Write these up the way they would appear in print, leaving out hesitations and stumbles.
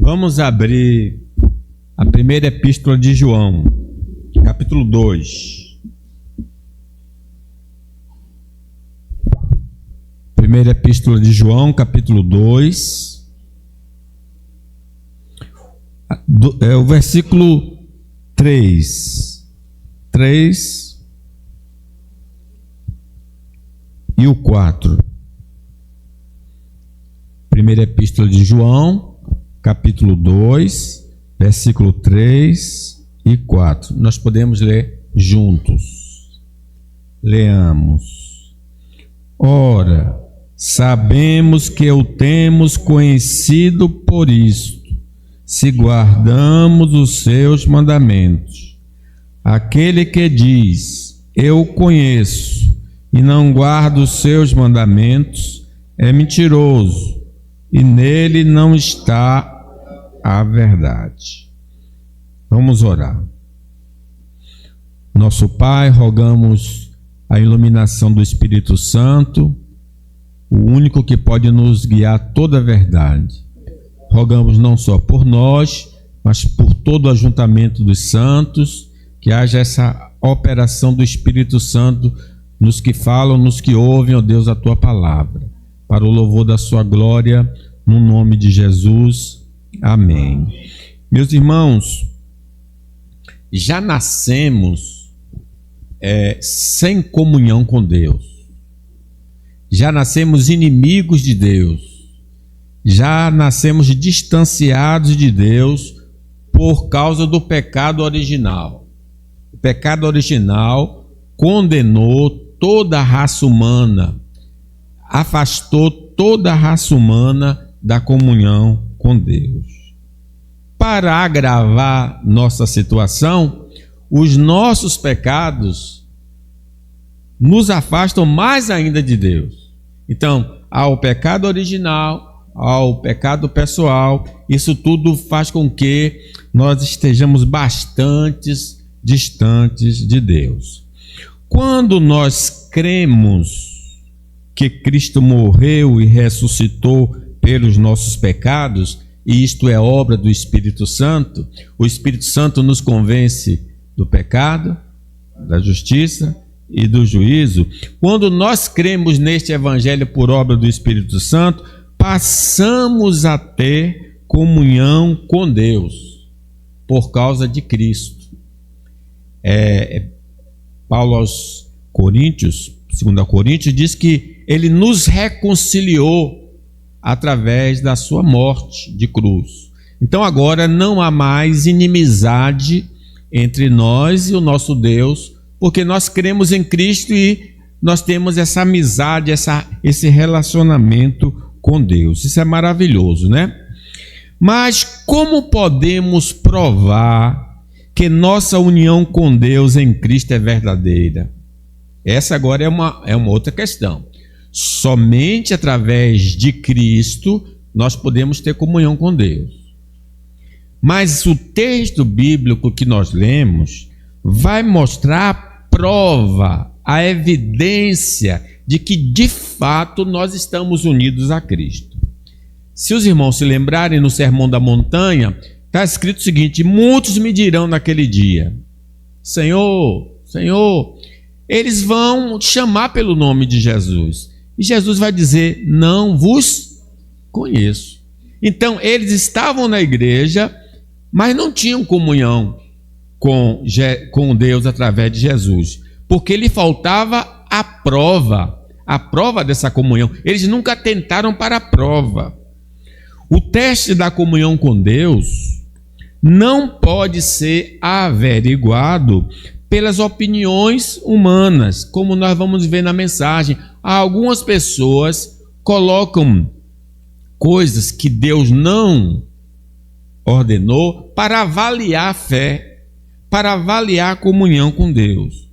Vamos abrir a primeira epístola de João, capítulo 2. Primeira epístola de João, capítulo 2. O versículo 3 e o 4. Primeira epístola de João, capítulo 2, versículo 3 e 4. Nós podemos ler juntos. Leamos. Ora, sabemos que o temos conhecido por isto, se guardamos os seus mandamentos. Aquele que diz, eu conheço, e não guarda os seus mandamentos, é mentiroso, e nele não está a verdade. Vamos orar. Nosso Pai, rogamos a iluminação do Espírito Santo, o único que pode nos guiar toda a verdade. Rogamos não só por nós, mas por todo o ajuntamento dos santos, que haja essa operação do Espírito Santo nos que falam, nos que ouvem, ó Deus, a Tua palavra, para o louvor da Sua glória, no nome de Jesus. Amém. Meus irmãos, já nascemos sem comunhão com Deus. Já nascemos inimigos de Deus. Já nascemos distanciados de Deus por causa do pecado original. O pecado original condenou toda a raça humana, afastou toda a raça humana da comunhão com Deus. Para agravar nossa situação, os nossos pecados nos afastam mais ainda de Deus. Então, ao pecado original, ao pecado pessoal, isso tudo faz com que nós estejamos bastante distantes de Deus. Quando nós cremos que Cristo morreu e ressuscitou pelos nossos pecados, e isto é obra do Espírito Santo, o Espírito Santo nos convence do pecado, da justiça e do juízo. Quando nós cremos neste Evangelho por obra do Espírito Santo, passamos a ter comunhão com Deus, por causa de Cristo. Paulo aos Coríntios, 2 Coríntios, diz que ele nos reconciliou através da sua morte de cruz. Então agora não há mais inimizade entre nós e o nosso Deus, porque nós cremos em Cristo e nós temos essa amizade, esse relacionamento com Deus. Isso é maravilhoso, né? Mas como podemos provar que nossa união com Deus em Cristo é verdadeira? Essa agora é uma outra questão. Somente através de Cristo nós podemos ter comunhão com Deus. Mas o texto bíblico que nós lemos vai mostrar a prova, a evidência de que de fato nós estamos unidos a Cristo. Se os irmãos se lembrarem, no Sermão da Montanha, está escrito o seguinte: muitos me dirão naquele dia, Senhor, Senhor. Eles vão chamar pelo nome de Jesus. E Jesus vai dizer, não vos conheço. Então, eles estavam na igreja, mas não tinham comunhão com Deus através de Jesus, porque lhe faltava a prova dessa comunhão. Eles nunca tentaram para a prova. O teste da comunhão com Deus não pode ser averiguado pelas opiniões humanas, como nós vamos ver na mensagem. Algumas pessoas colocam coisas que Deus não ordenou para avaliar a fé, para avaliar a comunhão com Deus.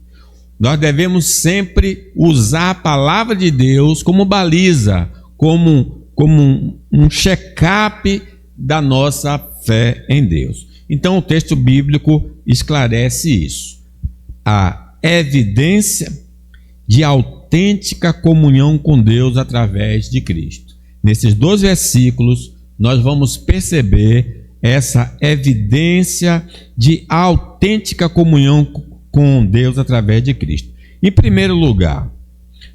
Nós devemos sempre usar a palavra de Deus como baliza, como um check-up da nossa fé em Deus. Então o texto bíblico esclarece isso. A evidência de autêntica comunhão com Deus através de Cristo. Nesses 2 versículos, nós vamos perceber essa evidência de autêntica comunhão com Deus através de Cristo. Em primeiro lugar,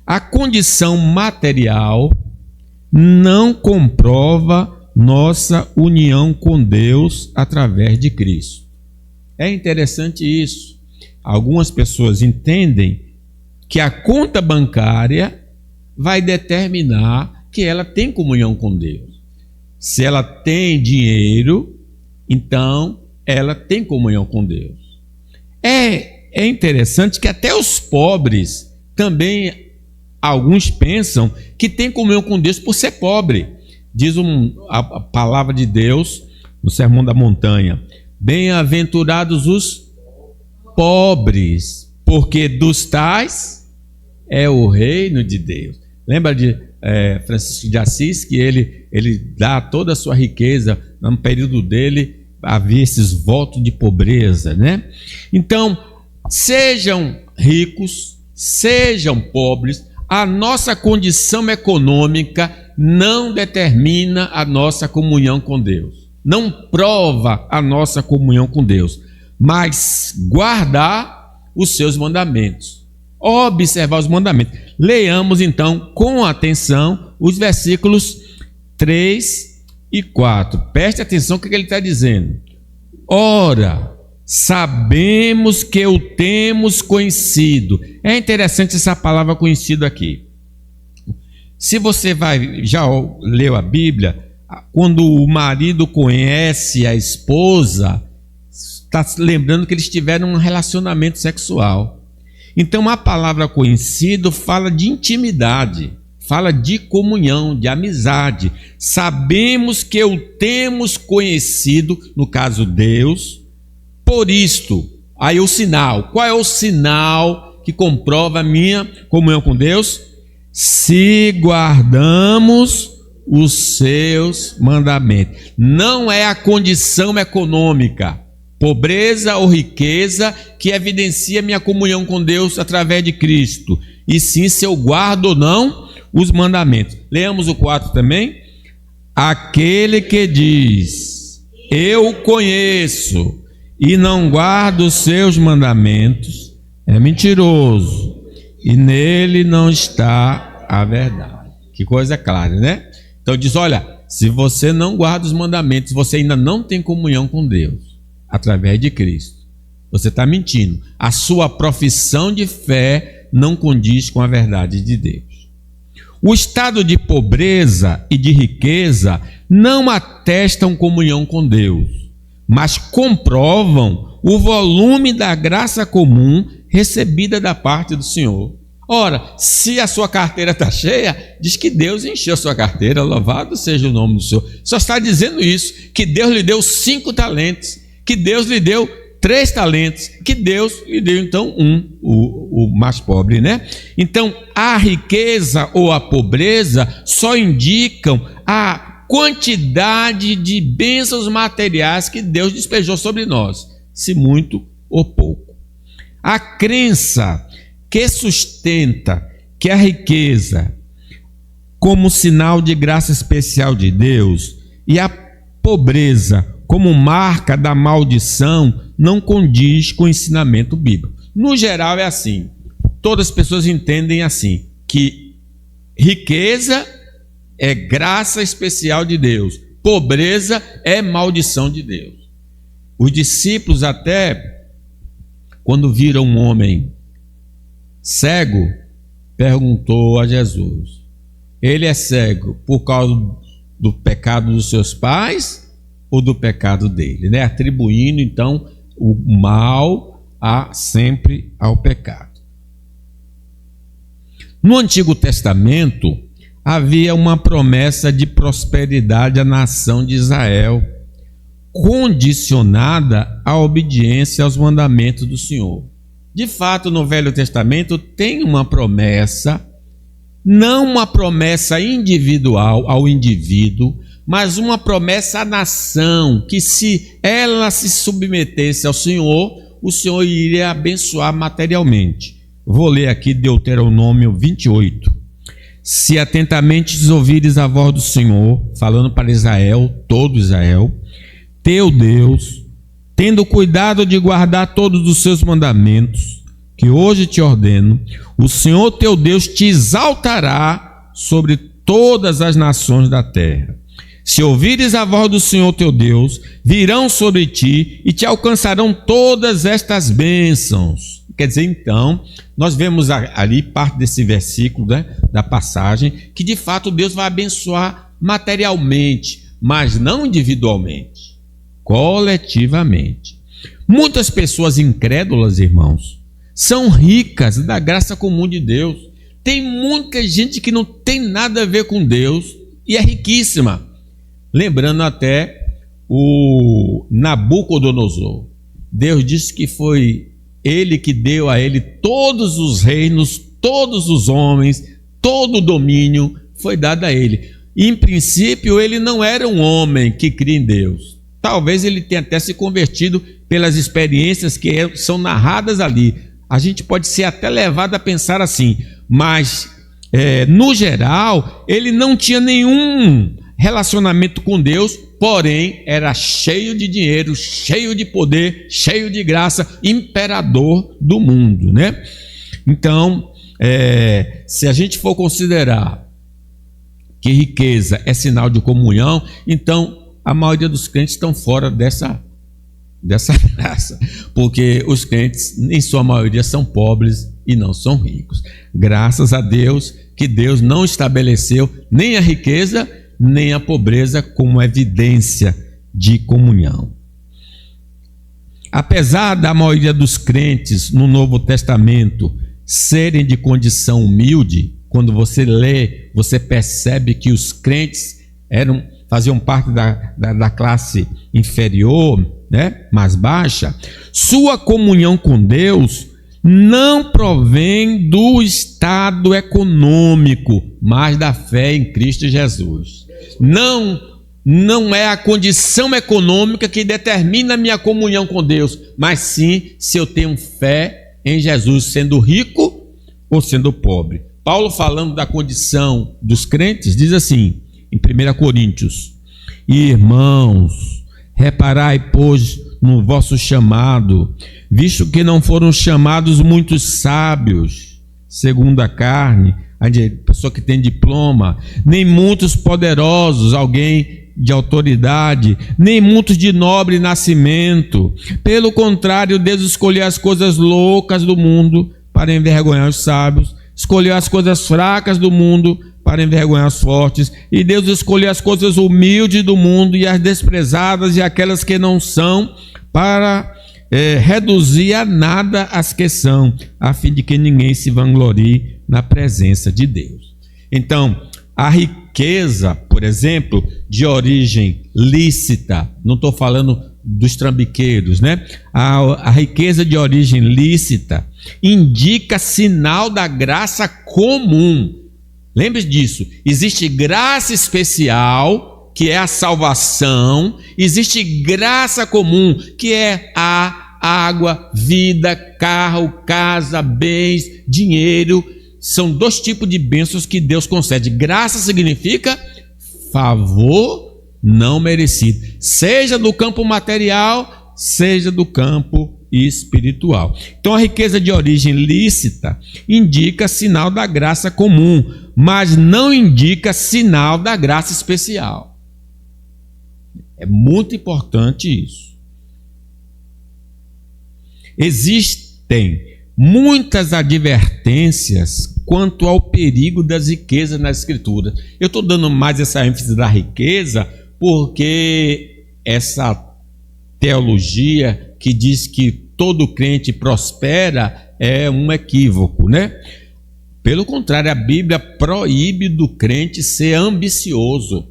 a condição material não comprova nossa união com Deus através de Cristo. É interessante isso. Algumas pessoas entendem que a conta bancária vai determinar que ela tem comunhão com Deus. Se ela tem dinheiro, então ela tem comunhão com Deus. É interessante que até os pobres também, alguns pensam que têm comunhão com Deus por ser pobre. Diz a palavra de Deus no Sermão da Montanha: bem-aventurados os pobres, porque dos tais é o reino de Deus. Lembra de Francisco de Assis, que ele dá toda a sua riqueza, no período dele havia esses votos de pobreza, né? Então, sejam ricos, sejam pobres, a nossa condição econômica não determina a nossa comunhão com Deus, não prova a nossa comunhão com Deus, mas guardar os seus mandamentos, observar os mandamentos. Leamos então com atenção os versículos 3 e 4. Preste atenção no que ele está dizendo. Ora, sabemos que o temos conhecido. É interessante essa palavra conhecido aqui. Se você já leu a Bíblia, quando o marido conhece a esposa, está lembrando que eles tiveram um relacionamento sexual. Então a palavra conhecido fala de intimidade, fala de comunhão, de amizade. Sabemos que o temos conhecido, no caso Deus, por isto. Aí o sinal, qual é o sinal que comprova a minha comunhão com Deus? Se guardamos os seus mandamentos. Não é a condição econômica, pobreza ou riqueza, que evidencia minha comunhão com Deus através de Cristo, e sim se eu guardo ou não os mandamentos. Leamos o 4 também. Aquele que diz, eu conheço, e não guarda os seus mandamentos, é mentiroso, e nele não está a verdade. Que coisa clara, né? Então diz, olha, se você não guarda os mandamentos, você ainda não tem comunhão com Deus através de Cristo. Você está mentindo. A sua profissão de fé não condiz com a verdade de Deus. O estado de pobreza e de riqueza não atestam comunhão com Deus, mas comprovam o volume da graça comum recebida da parte do Senhor. Ora, se a sua carteira está cheia, diz que Deus encheu a sua carteira, louvado seja o nome do Senhor. Só está dizendo isso, que Deus lhe deu 5 talentos, que Deus lhe deu 3 talentos, que Deus lhe deu então o mais pobre, né? Então, a riqueza ou a pobreza só indicam a quantidade de bênçãos materiais que Deus despejou sobre nós, se muito ou pouco. A crença que sustenta que a riqueza, como sinal de graça especial de Deus, e a pobreza como marca da maldição, não condiz com o ensinamento bíblico. No geral é assim, todas as pessoas entendem assim, que riqueza é graça especial de Deus, pobreza é maldição de Deus. Os discípulos até, quando viram um homem cego, perguntou a Jesus, ele é cego por causa do pecado dos seus pais ou do pecado dele, né? Atribuindo então o mal sempre ao pecado. No Antigo Testamento havia uma promessa de prosperidade à nação de Israel, condicionada à obediência aos mandamentos do Senhor. De fato, no Velho Testamento tem uma promessa, não uma promessa individual ao indivíduo, mas uma promessa à nação, que se ela se submetesse ao Senhor, o Senhor iria abençoar materialmente. Vou ler aqui Deuteronômio 28. Se atentamente ouvires a voz do Senhor, falando para Israel, todo Israel, teu Deus, tendo cuidado de guardar todos os seus mandamentos, que hoje te ordeno, o Senhor teu Deus te exaltará sobre todas as nações da terra. Se ouvires a voz do Senhor teu Deus, virão sobre ti e te alcançarão todas estas bênçãos. Quer dizer, então, nós vemos ali parte desse versículo, né, da passagem, que de fato Deus vai abençoar materialmente, mas não individualmente, coletivamente. Muitas pessoas incrédulas, irmãos, são ricas da graça comum de Deus. Tem muita gente que não tem nada a ver com Deus e é riquíssima. Lembrando até o Nabucodonosor. Deus disse que foi ele que deu a ele todos os reinos, todos os homens, todo o domínio foi dado a ele. Em princípio, ele não era um homem que cria em Deus. Talvez ele tenha até se convertido pelas experiências que são narradas ali. A gente pode ser até levado a pensar assim, mas no geral, ele não tinha nenhum relacionamento com Deus, porém era cheio de dinheiro, cheio de poder, cheio de graça, imperador do mundo, né? Então, se a gente for considerar que riqueza é sinal de comunhão, então a maioria dos crentes estão fora dessa graça, porque os crentes, em sua maioria, são pobres e não são ricos. Graças a Deus que Deus não estabeleceu nem a riqueza nem a pobreza como evidência de comunhão. Apesar da maioria dos crentes no Novo Testamento serem de condição humilde, quando você lê, você percebe que os crentes faziam parte da classe inferior, né, mais baixa. Sua comunhão com Deus não provém do estado econômico, mas da fé em Cristo Jesus. Não é a condição econômica que determina a minha comunhão com Deus, mas sim se eu tenho fé em Jesus, sendo rico ou sendo pobre. Paulo, falando da condição dos crentes, diz assim, em 1 Coríntios: irmãos, reparai, pois, no vosso chamado, visto que não foram chamados muitos sábios, segundo a carne, a pessoa que tem diploma, nem muitos poderosos, alguém de autoridade, nem muitos de nobre nascimento. Pelo contrário, Deus escolheu as coisas loucas do mundo para envergonhar os sábios, escolheu as coisas fracas do mundo para envergonhar os fortes, e Deus escolheu as coisas humildes do mundo e as desprezadas e aquelas que não são, para reduzir a nada as que são, a fim de que ninguém se vanglorie na presença de Deus. Então, a riqueza, por exemplo, de origem lícita, não estou falando dos trambiqueiros, né? A riqueza de origem lícita indica sinal da graça comum. Lembre disso, existe graça especial, que é a salvação, existe graça comum, que é a água, vida, carro, casa, bens, dinheiro. São dois tipos de bênçãos que Deus concede. Graça significa favor não merecido, seja do campo material, seja do campo espiritual. Então a riqueza de origem lícita indica sinal da graça comum, mas não indica sinal da graça especial. É muito importante isso. Existem muitas advertências quanto ao perigo das riquezas na Escritura. Eu estou dando mais essa ênfase da riqueza porque essa teologia que diz que todo crente prospera é um equívoco, né? Pelo contrário, a Bíblia proíbe do crente ser ambicioso.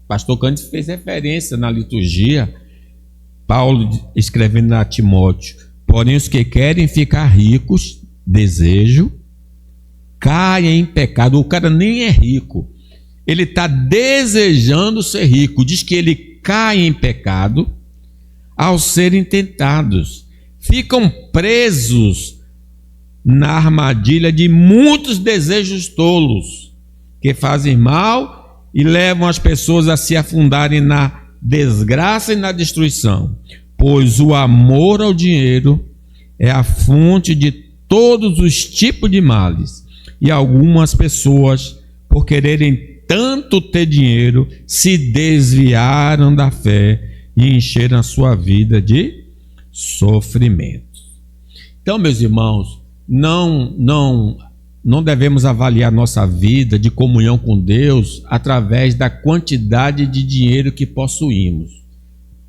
Pastor Cândido fez referência na liturgia, Paulo escrevendo a Timóteo: porém os que querem ficar ricos, desejo, caem em pecado. O cara nem é rico, ele está desejando ser rico. Diz que ele cai em pecado ao serem tentados, ficam presos na armadilha de muitos desejos tolos que fazem mal e levam as pessoas a se afundarem na desgraça e na destruição, pois o amor ao dinheiro é a fonte de todos os tipos de males. E algumas pessoas, por quererem tanto ter dinheiro, se desviaram da fé e encheram a sua vida de sofrimentos. Então, meus irmãos, não devemos avaliar nossa vida de comunhão com Deus através da quantidade de dinheiro que possuímos.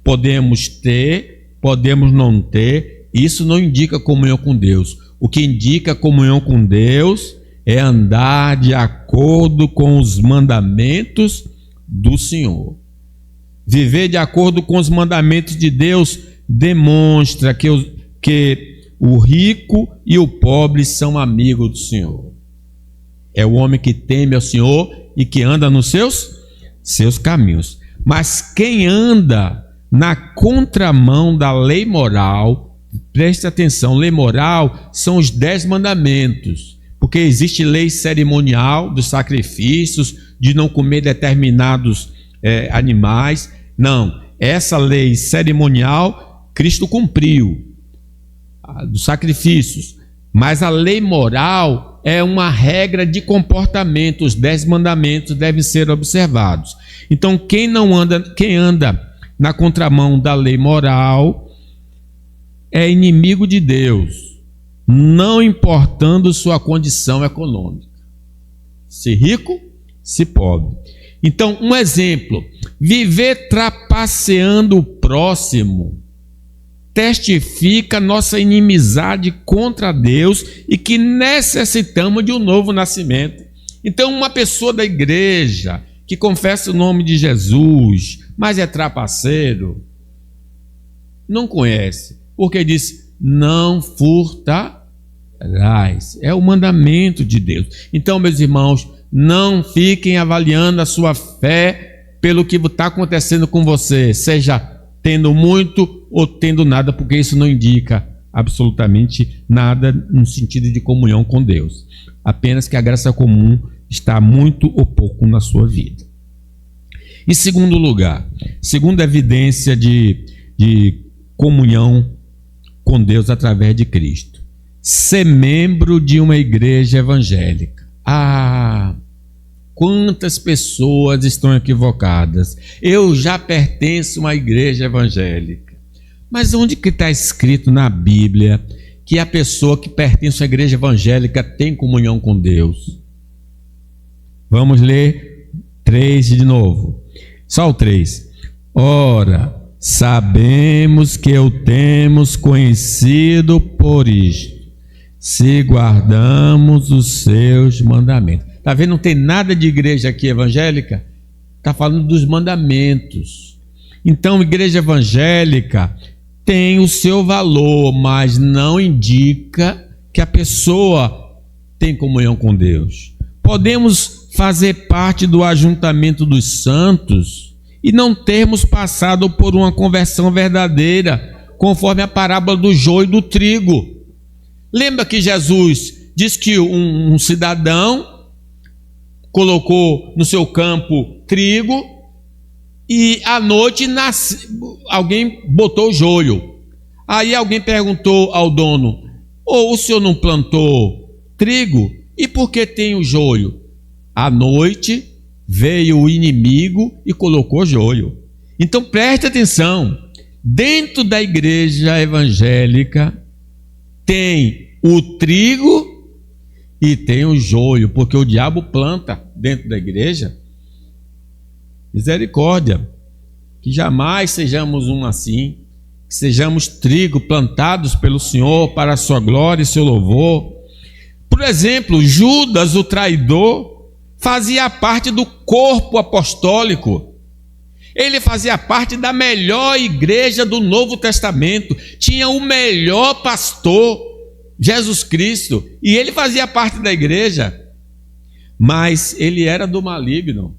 Podemos ter, podemos não ter, isso não indica comunhão com Deus. O que indica comunhão com Deus é andar de acordo com os mandamentos do Senhor. Viver de acordo com os mandamentos de Deus demonstra que o rico e o pobre são amigos do Senhor. É o homem que teme ao Senhor e que anda nos seus caminhos. Mas quem anda na contramão da lei moral, preste atenção, lei moral são os 10 mandamentos, porque existe lei cerimonial dos sacrifícios, de não comer determinados animais. Não, essa lei cerimonial Cristo cumpriu, dos sacrifícios, mas a lei moral é uma regra de comportamento. Os 10 mandamentos devem ser observados. Então quem anda na contramão da lei moral é inimigo de Deus, não importando sua condição econômica, se rico, se pobre. Então, um exemplo: viver trapaceando o próximo testifica nossa inimizade contra Deus e que necessitamos de um novo nascimento. Então, uma pessoa da igreja que confessa o nome de Jesus, mas é trapaceiro, não conhece, porque diz: não furtarás. É o mandamento de Deus. Então, meus irmãos, não fiquem avaliando a sua fé pelo que está acontecendo com você, seja tendo muito ou tendo nada, porque isso não indica absolutamente nada no sentido de comunhão com Deus. Apenas que a graça comum está muito ou pouco na sua vida. Em segundo lugar, segunda evidência de comunhão com Deus através de Cristo: ser membro de uma igreja evangélica. Quantas pessoas estão equivocadas. Eu já pertenço a uma igreja evangélica. Mas onde que está escrito na Bíblia que a pessoa que pertence à igreja evangélica tem comunhão com Deus? Vamos ler 3 de novo. Só o 3. Ora, sabemos que o temos conhecido por isto, se guardamos os seus mandamentos. Está vendo? Não tem nada de igreja aqui evangélica. Está falando dos mandamentos. Então, igreja evangélica tem o seu valor, mas não indica que a pessoa tem comunhão com Deus. Podemos fazer parte do ajuntamento dos santos e não termos passado por uma conversão verdadeira, conforme a parábola do joio e do trigo. Lembra que Jesus diz que um cidadão colocou no seu campo trigo e à noite alguém botou o joio. Aí alguém perguntou ao dono: o senhor não plantou trigo? E por que tem o joio? À noite veio o inimigo e colocou joio. Então preste atenção: dentro da igreja evangélica tem o trigo e tem o joio, porque o diabo planta dentro da igreja. Misericórdia, que jamais sejamos assim, que sejamos trigo plantados pelo Senhor para a sua glória e seu louvor. Por exemplo, Judas, o traidor, fazia parte do corpo apostólico. Ele fazia parte da melhor igreja do Novo Testamento, tinha o melhor pastor, Jesus Cristo, e ele fazia parte da igreja, mas ele era do maligno.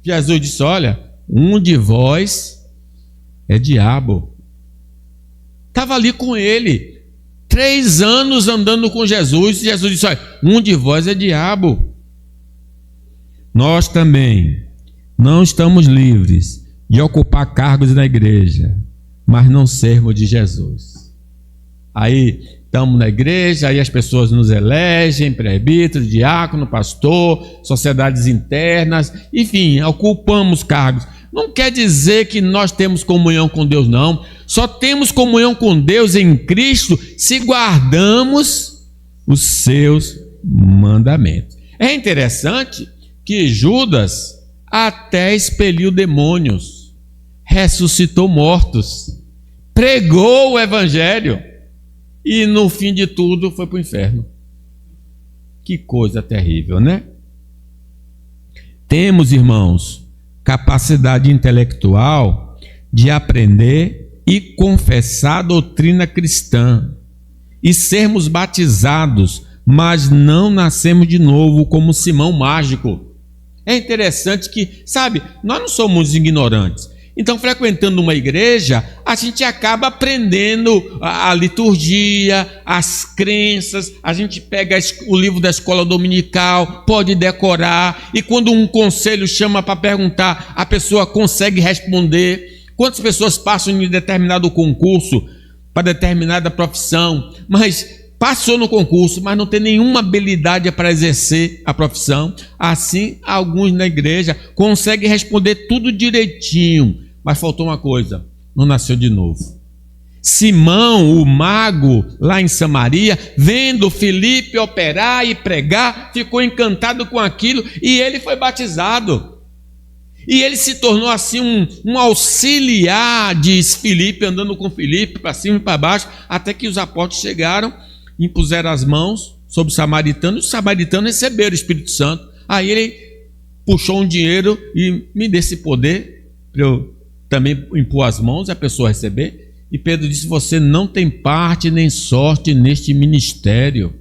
Jesus disse: olha, um de vós é diabo. Estava ali com ele, 3 anos andando com Jesus, e Jesus disse: olha, um de vós é diabo. Nós também não estamos livres de ocupar cargos na igreja, mas não sermos de Jesus. Aí estamos na igreja, aí as pessoas nos elegem, presbítero, diácono, pastor, sociedades internas, enfim, ocupamos cargos. Não quer dizer que nós temos comunhão com Deus, não. Só temos comunhão com Deus em Cristo se guardamos os seus mandamentos. É interessante que Judas até expeliu demônios, ressuscitou mortos, pregou o evangelho e no fim de tudo foi para o inferno. Que coisa terrível, né? Temos, irmãos, capacidade intelectual de aprender e confessar a doutrina cristã e sermos batizados, mas não nascemos de novo como Simão Mágico. É interessante que, sabe, nós não somos ignorantes. Então, frequentando uma igreja, a gente acaba aprendendo a liturgia, as crenças, a gente pega o livro da escola dominical, pode decorar, e quando um conselho chama para perguntar, a pessoa consegue responder. Quantas pessoas passam em determinado concurso para determinada profissão, mas passou no concurso, mas não tem nenhuma habilidade para exercer a profissão? Assim, alguns na igreja conseguem responder tudo direitinho, mas faltou uma coisa: não nasceu de novo. Simão, o mago, lá em Samaria, vendo Filipe operar e pregar, ficou encantado com aquilo e ele foi batizado. E ele se tornou assim um auxiliar de Filipe, andando com Filipe para cima e para baixo, até que os apóstolos chegaram, impuseram as mãos sobre os samaritanos receberam o Espírito Santo. Aí ele puxou um dinheiro e me dê esse poder para eu também impor as mãos e a pessoa receber. E Pedro disse: você não tem parte nem sorte neste ministério,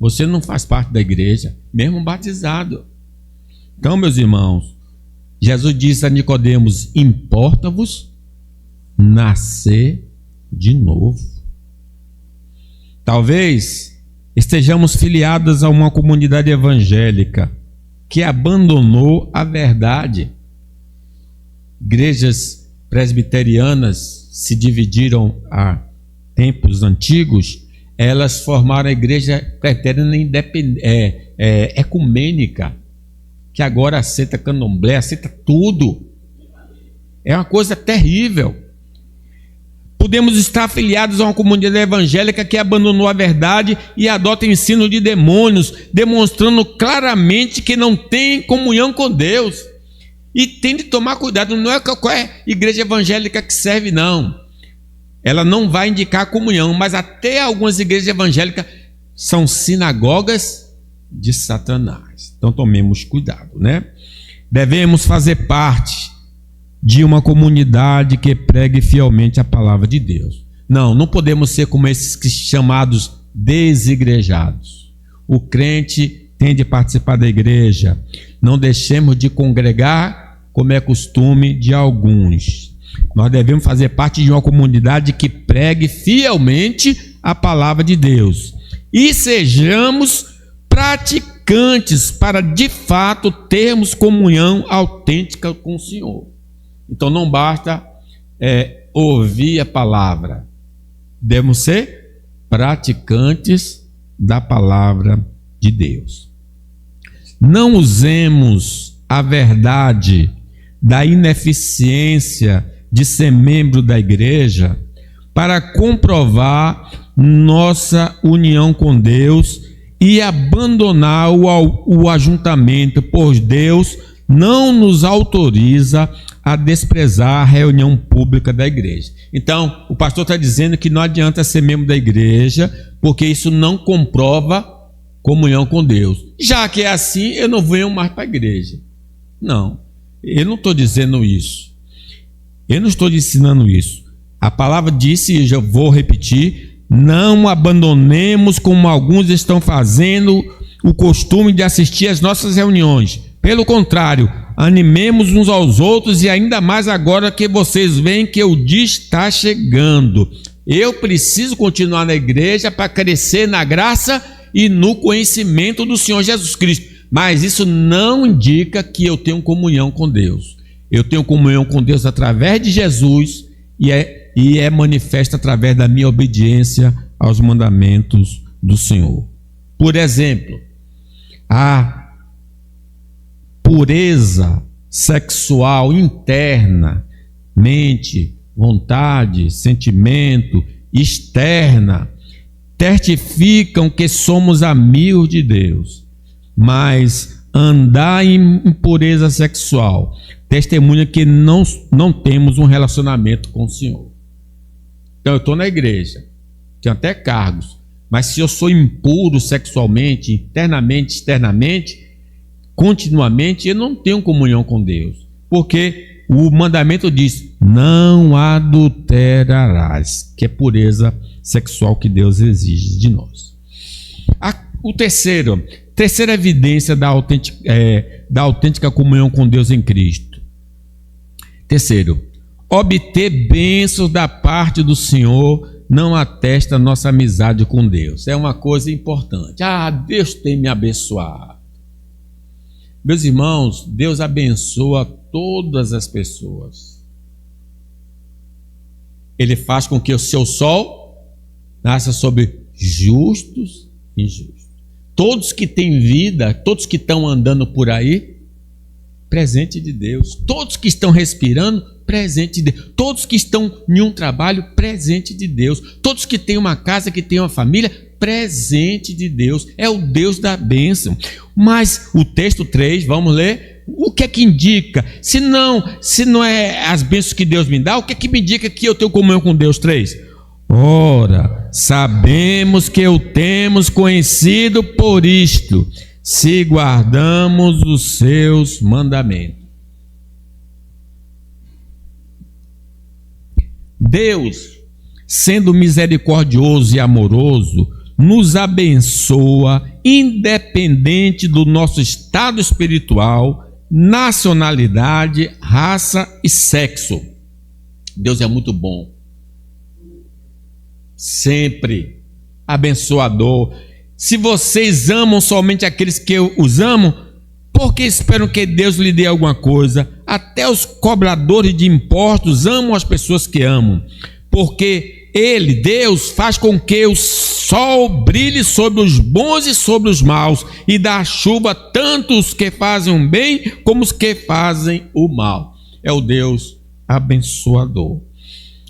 você não faz parte da igreja, mesmo batizado. Então, meus irmãos, Jesus disse a Nicodemos: importa-vos nascer de novo. Talvez estejamos filiados a uma comunidade evangélica que abandonou a verdade. Igrejas presbiterianas se dividiram há tempos antigos, elas formaram a igreja presbiteriana ecumênica, que agora aceita candomblé, aceita tudo. É uma coisa terrível. Podemos estar afiliados a uma comunidade evangélica que abandonou a verdade e adota ensino de demônios, demonstrando claramente que não tem comunhão com Deus. E tem de tomar cuidado, não é qualquer igreja evangélica que serve, não. Ela não vai indicar comunhão, mas até algumas igrejas evangélicas são sinagogas de Satanás. Então tomemos cuidado, né? Devemos fazer parte de uma comunidade que pregue fielmente a palavra de Deus. Não podemos ser como esses chamados desigrejados. O crente tem de participar da igreja. Não deixemos de congregar, como é costume de alguns. Nós devemos fazer parte de uma comunidade que pregue fielmente a palavra de Deus. E sejamos praticantes para, de fato, termos comunhão autêntica com o Senhor. Então não basta ouvir a palavra. Devemos ser praticantes da palavra de Deus. Não usemos a verdade da ineficiência de ser membro da igreja para comprovar nossa união com Deus e abandonar o ajuntamento, pois Deus não nos autoriza a desprezar a reunião pública da igreja. Então, o pastor está dizendo que não adianta ser membro da igreja, porque isso não comprova comunhão com Deus. Já que é assim, eu não venho mais para a igreja. Não, eu não estou dizendo isso. Eu não estou ensinando isso. A palavra disse, e já vou repetir: não abandonemos, como alguns estão fazendo, o costume de assistir às nossas reuniões. Pelo contrário, animemos uns aos outros, e ainda mais agora que vocês veem que o dia está chegando. Eu preciso continuar na igreja para crescer na graça e no conhecimento do Senhor Jesus Cristo. Mas isso não indica que eu tenho comunhão com Deus. Eu tenho comunhão com Deus através de Jesus e é manifesta através da minha obediência aos mandamentos do Senhor. Por exemplo, a pureza sexual interna, mente, vontade, sentimento, externa, testificam que somos amigos de Deus, mas andar em impureza sexual testemunha que não temos um relacionamento com o Senhor. Então eu estou na igreja, tenho até cargos, mas se eu sou impuro sexualmente, internamente, externamente, continuamente, eu não tenho comunhão com Deus, porque o mandamento diz: não adulterarás, que é pureza sexual que Deus exige de nós. O terceira evidência da autêntica comunhão com Deus em Cristo. Terceiro, obter bênçãos da parte do Senhor não atesta a nossa amizade com Deus. É uma coisa importante. Deus tem me abençoado. Meus irmãos, Deus abençoa todas as pessoas. Ele faz com que o seu sol nasça sobre justos e injustos. Todos que têm vida, todos que estão andando por aí, presente de Deus. Todos que estão respirando, presente de Deus. Todos que estão em um trabalho, presente de Deus. Todos que têm uma casa, que têm uma família, presente de Deus. É o Deus da bênção. Mas o texto 3, vamos ler. O que é que indica? Se não é as bênçãos que Deus me dá, o que é que me indica que eu tenho comunhão com Deus? 3. Ora, sabemos que o temos conhecido por isto, se guardamos os seus mandamentos. Deus, sendo misericordioso e amoroso, nos abençoa independente do nosso estado espiritual, nacionalidade, raça e sexo. Deus é muito bom, sempre abençoador. Se vocês amam somente aqueles que os amam, por que esperam que Deus lhe dê alguma coisa? Até os cobradores de impostos amam as pessoas que amam, porque Ele, Deus, faz com que o sol brilhe sobre os bons e sobre os maus, e dá chuva tanto os que fazem o bem como os que fazem o mal. É o Deus abençoador.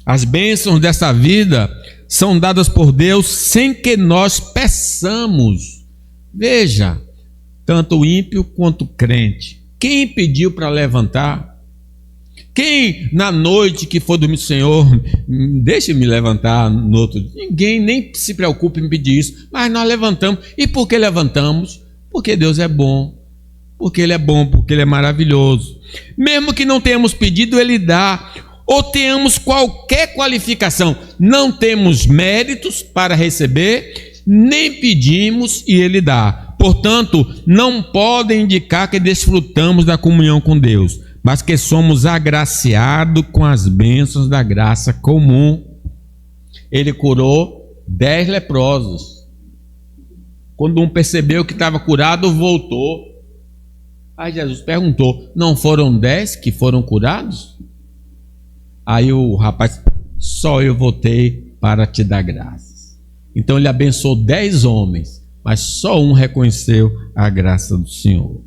As bênçãos dessa vida são dadas por Deus sem que nós peçamos. Veja, tanto o ímpio quanto o crente. Quem pediu para levantar? Quem na noite que for dormir, Senhor, deixe-me levantar no outro dia? Ninguém nem se preocupa em pedir isso, mas nós levantamos. E por que levantamos? Porque Deus é bom. Porque Ele é bom, porque Ele é maravilhoso. Mesmo que não tenhamos pedido, Ele dá. Ou tenhamos qualquer qualificação, não temos méritos para receber, nem pedimos e Ele dá. Portanto, não podem indicar que desfrutamos da comunhão com Deus, mas que somos agraciados com as bênçãos da graça comum. Ele curou 10 leprosos. Quando um percebeu que estava curado, voltou. Aí Jesus perguntou: não foram 10 que foram curados? Aí o rapaz: só eu voltei para te dar graças. Então ele abençoou 10 homens, mas só um reconheceu a graça do Senhor.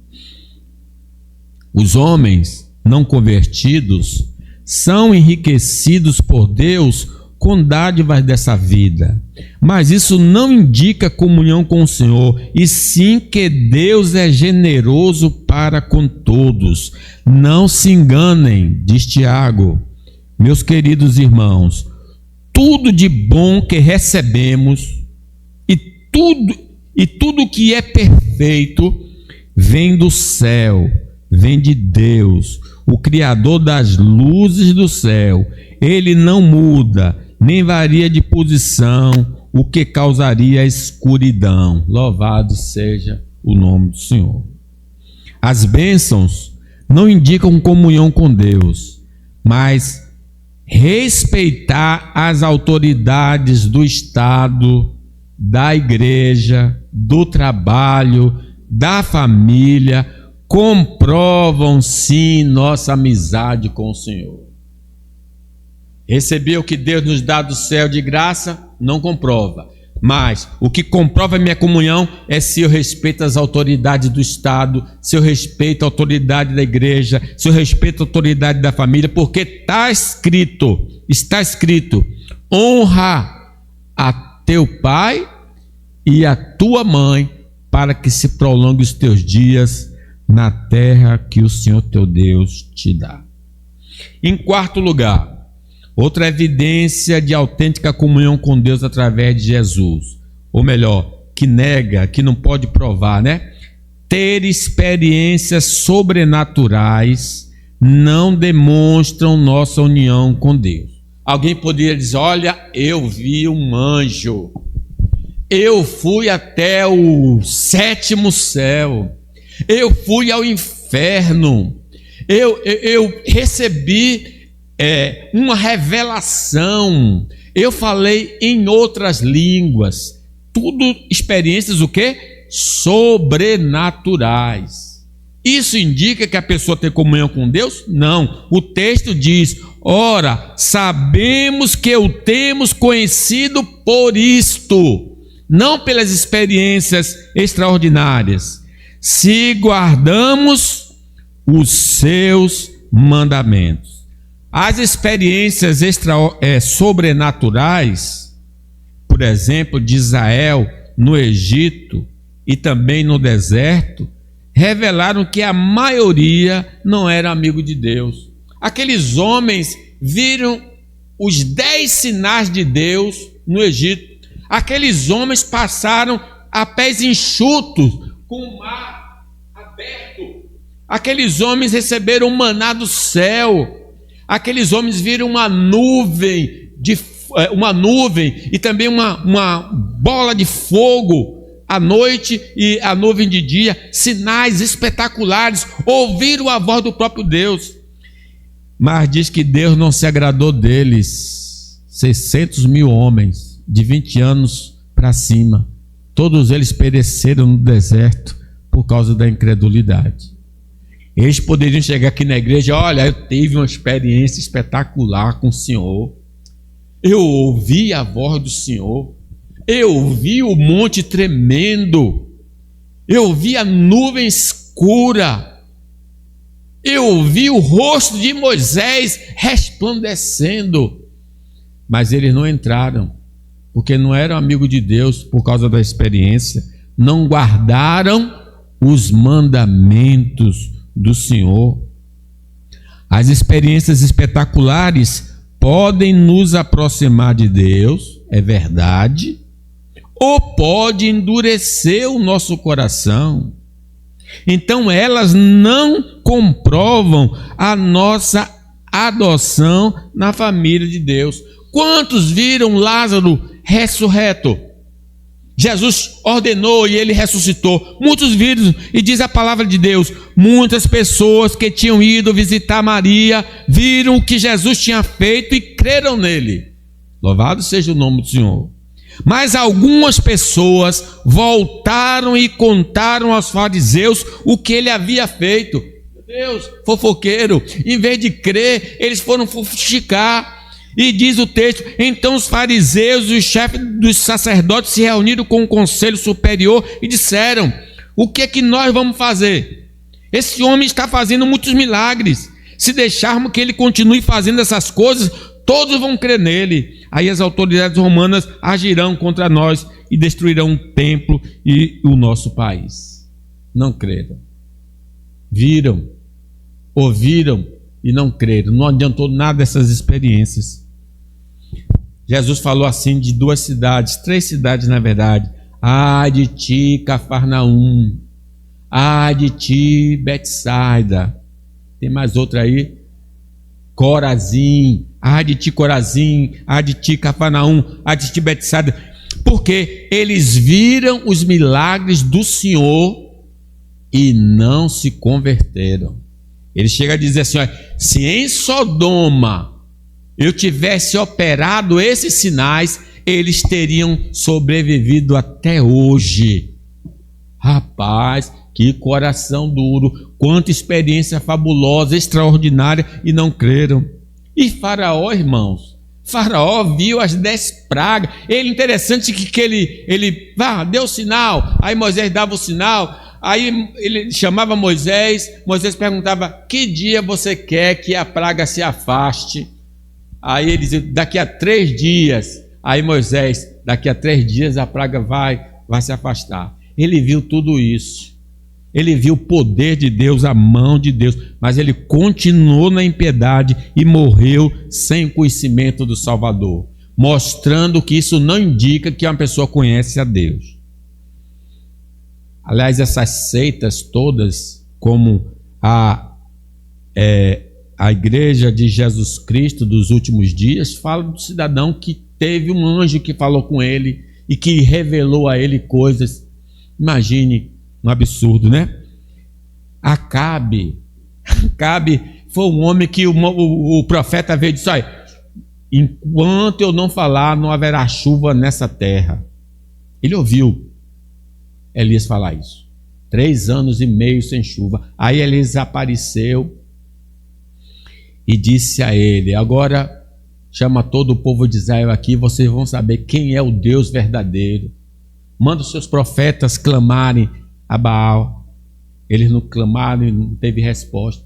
Os homens não convertidos são enriquecidos por Deus com dádivas dessa vida, mas isso não indica comunhão com o Senhor, e sim que Deus é generoso para com todos. Não se enganem, diz Tiago. Meus queridos irmãos, tudo de bom que recebemos e tudo que é perfeito vem do céu, vem de Deus, o Criador das luzes do céu. Ele não muda, nem varia de posição, o que causaria escuridão. Louvado seja o nome do Senhor. As bênçãos não indicam comunhão com Deus, mas respeitar as autoridades do Estado, da igreja, do trabalho, da família, comprovam sim nossa amizade com o Senhor. Receber o que Deus nos dá do céu de graça não comprova, mas o que comprova a minha comunhão é se eu respeito as autoridades do Estado, se eu respeito a autoridade da igreja, se eu respeito a autoridade da família, porque está escrito, honra a teu pai e a tua mãe, para que se prolongue os teus dias na terra que o Senhor teu Deus te dá. Em quarto lugar, outra evidência de autêntica comunhão com Deus através de Jesus, ou melhor, que nega, que não pode provar, né? Ter experiências sobrenaturais não demonstram nossa união com Deus. Alguém poderia dizer: olha, eu vi um anjo, eu fui até o sétimo céu, eu fui ao inferno, eu recebi uma revelação, eu falei em outras línguas. Tudo experiências o quê? Sobrenaturais. Isso indica que a pessoa tem comunhão com Deus? Não. O texto diz: ora, sabemos que o temos conhecido por isto, não pelas experiências extraordinárias, se guardamos os seus mandamentos. As experiências sobrenaturais, por exemplo, de Israel no Egito e também no deserto, revelaram que a maioria não era amigo de Deus. Aqueles homens viram os 10 sinais de Deus no Egito. Aqueles homens passaram a pés enxutos, com o mar aberto. Aqueles homens receberam o maná do céu. Aqueles homens viram uma nuvem e também uma bola de fogo à noite e a nuvem de dia, sinais espetaculares, ouviram a voz do próprio Deus. Mas diz que Deus não se agradou deles. 600 mil homens de 20 anos para cima, todos eles pereceram no deserto por causa da incredulidade. Eles poderiam chegar aqui na igreja: olha, eu tive uma experiência espetacular com o Senhor, eu ouvi a voz do Senhor, eu vi o monte tremendo, eu vi a nuvem escura, eu vi o rosto de Moisés resplandecendo. Mas eles não entraram, porque não eram amigos de Deus por causa da experiência, não guardaram os mandamentos do Senhor. As experiências espetaculares podem nos aproximar de Deus, é verdade, ou pode endurecer o nosso coração. Então elas não comprovam a nossa adoção na família de Deus. Quantos viram Lázaro ressurreto? Jesus ordenou e ele ressuscitou. Muitos viram, e diz a palavra de Deus, muitas pessoas que tinham ido visitar Maria viram o que Jesus tinha feito e creram nele. Louvado seja o nome do Senhor. Mas algumas pessoas voltaram e contaram aos fariseus o que ele havia feito. Meu Deus, fofoqueiro, em vez de crer, eles foram fuxicar. E diz o texto: então os fariseus e os chefes dos sacerdotes se reuniram com o conselho superior e disseram: o que é que nós vamos fazer? Esse homem está fazendo muitos milagres. Se deixarmos que ele continue fazendo essas coisas, todos vão crer nele. Aí as autoridades romanas agirão contra nós e destruirão o templo e o nosso país. Não creram. Viram, ouviram e não creram. Não adiantou nada dessas experiências. Jesus falou assim de 2 cidades, 3 cidades na verdade: ai de ti, Cafarnaum, ai de ti, Betsaida. Tem mais outra aí, Corazim, ai de ti, Corazim, ai de ti, Cafarnaum, ai de ti, Betsaida. Porque eles viram os milagres do Senhor e não se converteram. Ele chega a dizer assim: olha, se em Sodoma eu tivesse operado esses sinais, eles teriam sobrevivido até hoje. Rapaz, Que coração duro, quanta experiência fabulosa, extraordinária, e não creram. E Faraó, irmãos, Faraó viu as 10 pragas. Ele, interessante que ele deu o sinal, aí Moisés dava o sinal, aí ele chamava Moisés perguntava: que dia você quer que a praga se afaste? Aí ele dizia: daqui a 3 dias. Aí Moisés: daqui a 3 dias a praga vai se afastar. Ele viu tudo isso. Ele viu o poder de Deus, a mão de Deus, mas ele continuou na impiedade e morreu sem conhecimento do Salvador, mostrando que isso não indica que uma pessoa conhece a Deus. Aliás, essas seitas todas, como a Igreja de Jesus Cristo dos últimos dias, falam do cidadão que teve um anjo que falou com ele e que revelou a ele coisas. Imagine, um absurdo, né? Acabe foi um homem que o profeta veio e disse: olha, enquanto eu não falar, não haverá chuva nessa terra. Ele ouviu Elias falar isso. 3 anos e meio sem chuva. Aí Elias apareceu e disse a ele: agora chama todo o povo de Israel aqui, vocês vão saber quem é o Deus verdadeiro. Manda os seus profetas clamarem a Baal. Eles não clamaram e não teve resposta.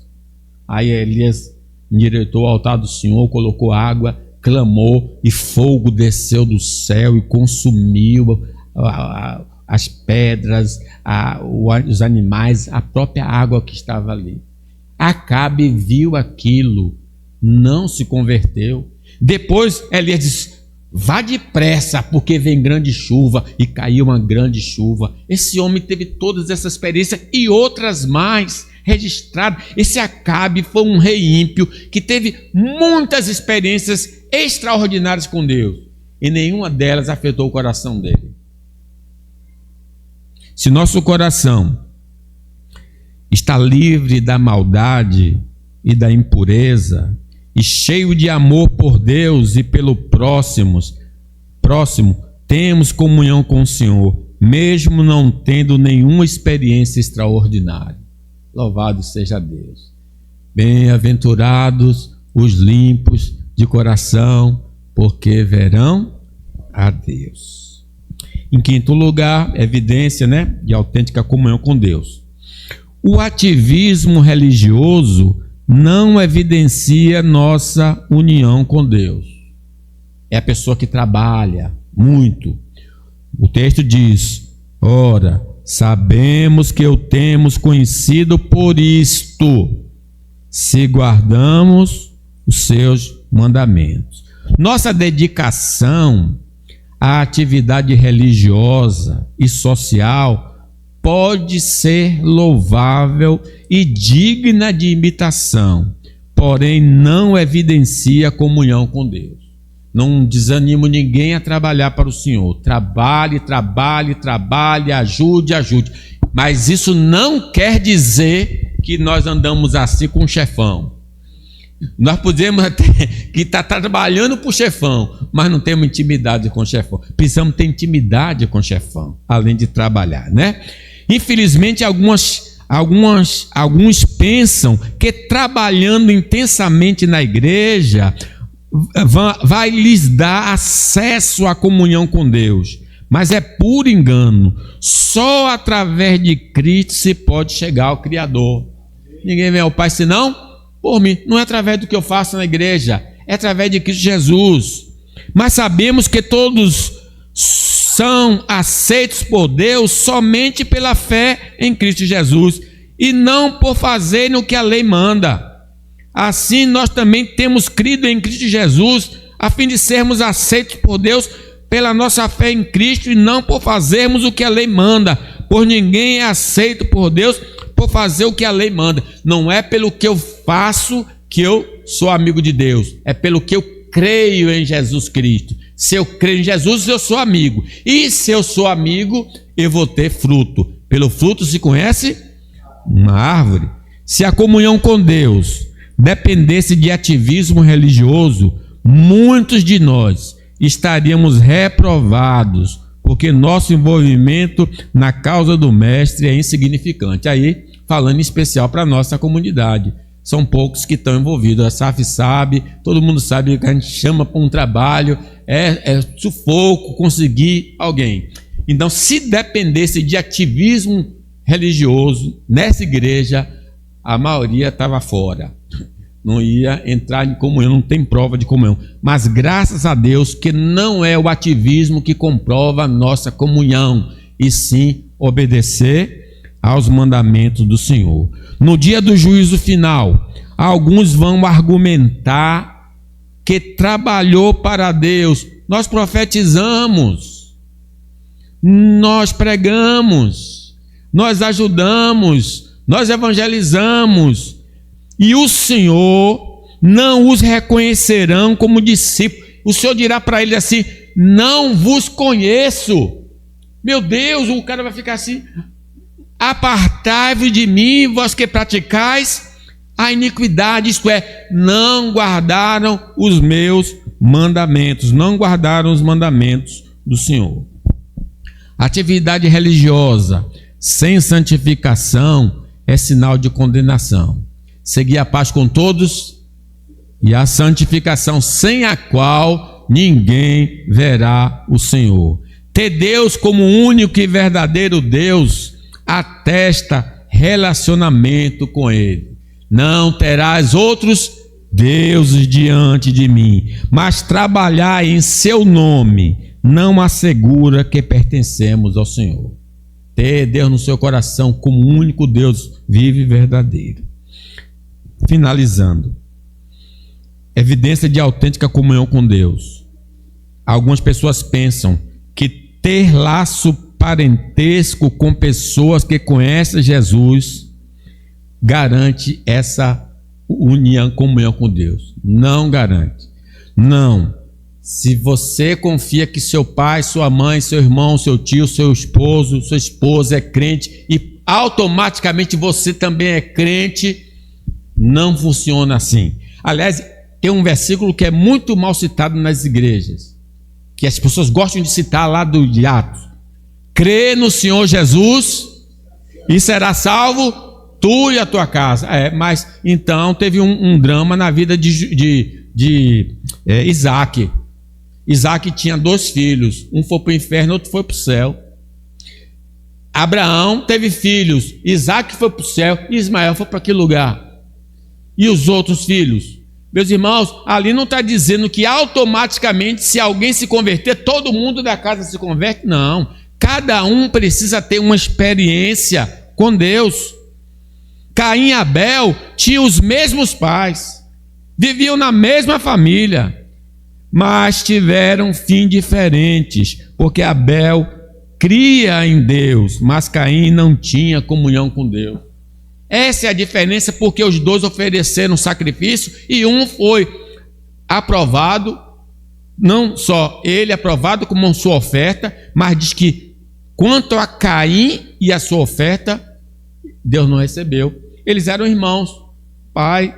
Aí Elias endireitou o altar do Senhor, colocou água, clamou e fogo desceu do céu e consumiu as pedras, os animais, a própria água que estava ali. Acabe viu aquilo, não se converteu. Depois Elias disse: vá depressa, porque vem grande chuva. E caiu uma grande chuva. Esse homem teve todas essas experiências e outras mais registradas. Esse Acabe foi um rei ímpio que teve muitas experiências extraordinárias com Deus, e nenhuma delas afetou o coração dele. Se nosso coração está livre da maldade e da impureza, e cheio de amor por Deus e pelo próximo, temos comunhão com o Senhor, mesmo não tendo nenhuma experiência extraordinária. Louvado seja Deus. Bem-aventurados os limpos de coração, porque verão a Deus. Em quinto lugar, evidência, de autêntica comunhão com Deus. O ativismo religioso não evidencia nossa união com Deus. É a pessoa que trabalha muito. O texto diz: ora, sabemos que o temos conhecido por isto, se guardamos os seus mandamentos. Nossa dedicação à atividade religiosa e social pode ser louvável e digna de imitação, porém não evidencia comunhão com Deus. Não desanimo ninguém a trabalhar para o Senhor. Trabalhe, ajude. Mas isso não quer dizer que nós andamos assim com o chefão. Nós podemos até que estar trabalhando para o chefão, mas não temos intimidade com o chefão. Precisamos ter intimidade com o chefão, além de trabalhar, Infelizmente, alguns pensam que trabalhando intensamente na igreja vai lhes dar acesso à comunhão com Deus, mas é puro engano. Só através de Cristo se pode chegar ao Criador. Ninguém vem ao Pai senão por mim. Não é através do que eu faço na igreja, é através de Cristo Jesus. Mas sabemos que todos são aceitos por Deus somente pela fé em Cristo Jesus, e não por fazerem o que a lei manda. Assim nós também temos crido em Cristo Jesus, a fim de sermos aceitos por Deus pela nossa fé em Cristo, e não por fazermos o que a lei manda, pois ninguém é aceito por Deus por fazer o que a lei manda. Não é pelo que eu faço que eu sou amigo de Deus, é pelo que eu creio em Jesus Cristo. Se eu creio em Jesus, eu sou amigo, e se eu sou amigo, eu vou ter fruto. Pelo fruto se conhece uma árvore. Se a comunhão com Deus dependesse de ativismo religioso, muitos de nós estaríamos reprovados porque nosso envolvimento na causa do mestre é insignificante. Aí, falando em especial para a nossa comunidade, são poucos que estão envolvidos. A SAF sabe, todo mundo sabe que a gente chama para um trabalho, é sufoco conseguir alguém. Então, se dependesse de ativismo religioso nessa igreja, a maioria estava fora, não ia entrar em comunhão, não tem prova de comunhão. Mas graças a Deus que não é o ativismo que comprova a nossa comunhão, e sim obedecer aos mandamentos do Senhor. No dia do juízo final, alguns vão argumentar que trabalhou para Deus. Nós profetizamos, nós pregamos, nós ajudamos, nós evangelizamos, e o Senhor não os reconhecerão como discípulos. O Senhor dirá para eles assim: não vos conheço. Meu Deus, o cara vai ficar assim: apartai-vos de mim, vós que praticais a iniquidade, isto é, não guardaram os meus mandamentos, não guardaram os mandamentos do Senhor. Atividade religiosa sem santificação é sinal de condenação. Seguir a paz com todos e a santificação, sem a qual ninguém verá o Senhor. Ter Deus como único e verdadeiro Deus atesta relacionamento com Ele. Não terás outros deuses diante de mim, mas trabalhar em seu nome não assegura que pertencemos ao Senhor. Ter Deus no seu coração como único Deus vivo e verdadeiro. Finalizando, evidência de autêntica comunhão com Deus. Algumas pessoas pensam que ter laço parentesco com pessoas que conhecem Jesus garante essa união, comunhão com Deus. Não garante. Não. Se você confia que seu pai, sua mãe, seu irmão, seu tio, seu esposo, sua esposa é crente e automaticamente você também é crente, não funciona assim. Aliás, tem um versículo que é muito mal citado nas igrejas, que as pessoas gostam de citar lá do Atos: crê no Senhor Jesus e será salvo tu e a tua casa. Mas então teve um drama na vida de Isaac. Isaac tinha 2 filhos, um foi para o inferno, outro foi para o céu. Abraão teve filhos, Isaac foi para o céu e Ismael foi para que lugar? E os outros filhos? Meus irmãos, ali não está dizendo que automaticamente, se alguém se converter, todo mundo da casa se converte. Não, cada um precisa ter uma experiência com Deus. Caim e Abel tinham os mesmos pais, viviam na mesma família, mas tiveram fins diferentes, porque Abel cria em Deus, mas Caim não tinha comunhão com Deus. Essa é a diferença, porque os dois ofereceram sacrifício e um foi aprovado, não só ele aprovado como a sua oferta, mas diz que quanto a Caim e a sua oferta, Deus não recebeu. Eles eram irmãos, pai,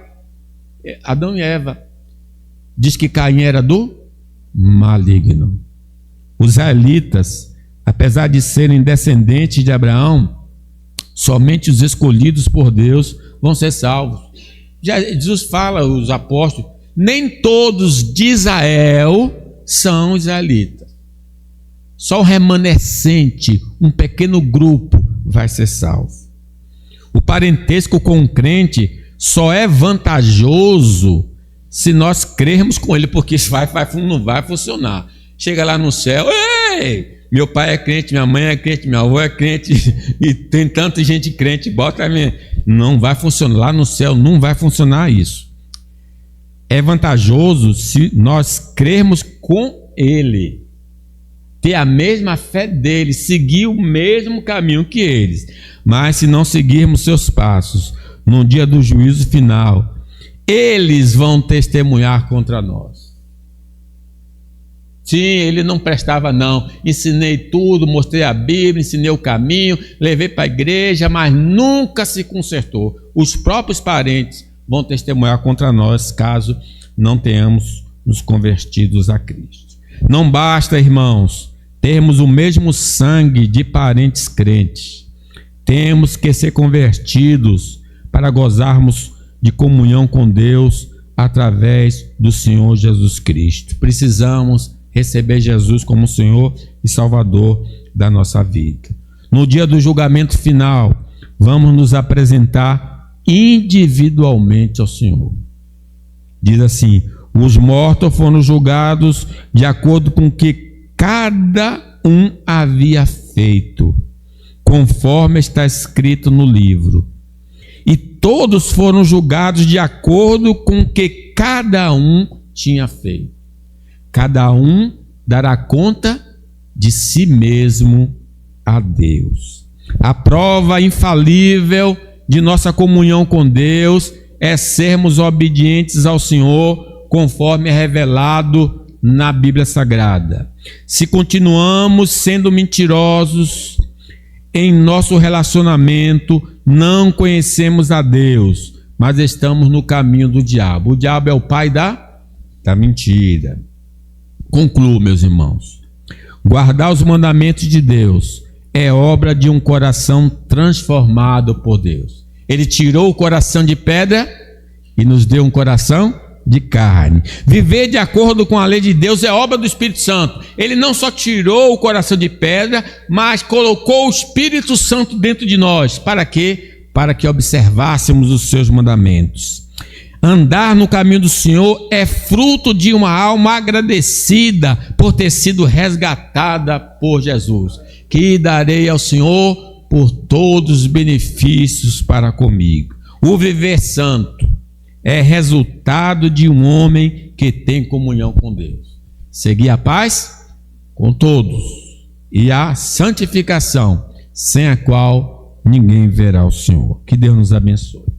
Adão e Eva. Diz que Caim era do maligno. Os israelitas, apesar de serem descendentes de Abraão, somente os escolhidos por Deus vão ser salvos. Jesus fala, os apóstolos, nem todos de Israel são israelitas. Só o remanescente, um pequeno grupo, vai ser salvo. O parentesco com o crente só é vantajoso se nós crermos com ele, porque isso não vai funcionar. Chega lá no céu, ei, meu pai é crente, minha mãe é crente, minha avó é crente, e tem tanta gente crente, bota a minha. Não vai funcionar, lá no céu não vai funcionar isso. É vantajoso se nós crermos com ele, ter a mesma fé dele, seguir o mesmo caminho que eles. Mas se não seguirmos seus passos, no dia do juízo final, eles vão testemunhar contra nós. Sim, ele não prestava não, ensinei tudo, mostrei a Bíblia, ensinei o caminho, levei para a igreja, mas nunca se consertou. Os próprios parentes vão testemunhar contra nós, caso não tenhamos nos convertidos a Cristo. Não basta, irmãos, termos o mesmo sangue de parentes crentes. Temos que ser convertidos para gozarmos de comunhão com Deus através do Senhor Jesus Cristo. Precisamos receber Jesus como Senhor e Salvador da nossa vida. No dia do julgamento final, vamos nos apresentar individualmente ao Senhor. Diz assim: os mortos foram julgados de acordo com o que cada um havia feito, conforme está escrito no livro. E todos foram julgados de acordo com o que cada um tinha feito. Cada um dará conta de si mesmo a Deus. A prova infalível de nossa comunhão com Deus é sermos obedientes ao Senhor, conforme é revelado na Bíblia Sagrada. Se continuamos sendo mentirosos em nosso relacionamento, não conhecemos a Deus, mas estamos no caminho do diabo. O diabo é o pai da mentira. Concluo, meus irmãos. Guardar os mandamentos de Deus é obra de um coração transformado por Deus. Ele tirou o coração de pedra e nos deu um coração de carne. Viver de acordo com a lei de Deus é obra do Espírito Santo. Ele não só tirou o coração de pedra, mas colocou o Espírito Santo dentro de nós. Para quê? Para que observássemos os seus mandamentos. Andar no caminho do Senhor é fruto de uma alma agradecida por ter sido resgatada por Jesus. Que darei ao Senhor por todos os benefícios para comigo. O viver santo é resultado de um homem que tem comunhão com Deus. Seguir a paz com todos e a santificação, sem a qual ninguém verá o Senhor. Que Deus nos abençoe.